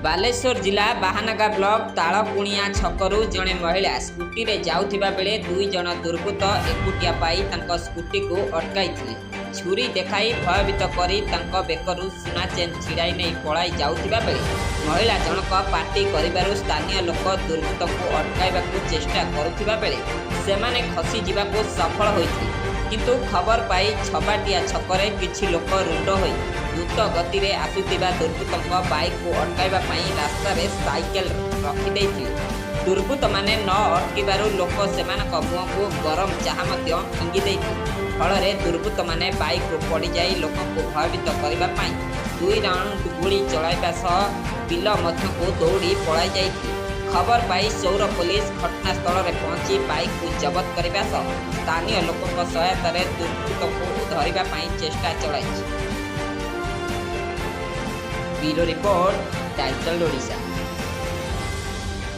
बालेश्वर जिला बाहानगा ब्लॉक तालकुणिया छकरू जड़े महिला स्कूटी रे जाउथिबा बेले दुई जन दुर्बृत्त एकुटिया पाई तांको स्कूटी को अटकाई छुरी देखाई भयभीत करी तांको बेकरू सुना चेन छिड़ाई नहीं पलाई जाउथिबा बेले महिला जनक पार्टी करिबारु स्थानीय लोक दुर्बृत्त को अटकाइबाकू चेष्टा करुथिबा बेले सेमाने खसी जिबाकू सफल होइथि किंतु खबर पाई छबाटिया छकरे किछि लोक रुंड होई द्रुत गति में आसुवा दुर्बृत्तों बाइक को अटकाइबा रास्ता रे साइकेल रखिदे दुर्बृत्त माने न अटकबार लोक से मुह को गरम चाह फिंगी फल दुर्बृत्त माने बाइक रू पड़ जाई लोक को भयभीत करने दुई राउंड गुली चलाइबा सह बिल को दौड़ी पलाई जाइथि। खबर पाई सौर पुलिस घटनास्थल में पहुंची बाइक को जबत करने सह स्थानीय लोकों सहायता दुर्बृत्त को धरने चेष्टा चलाई। Bureau report title Odisha.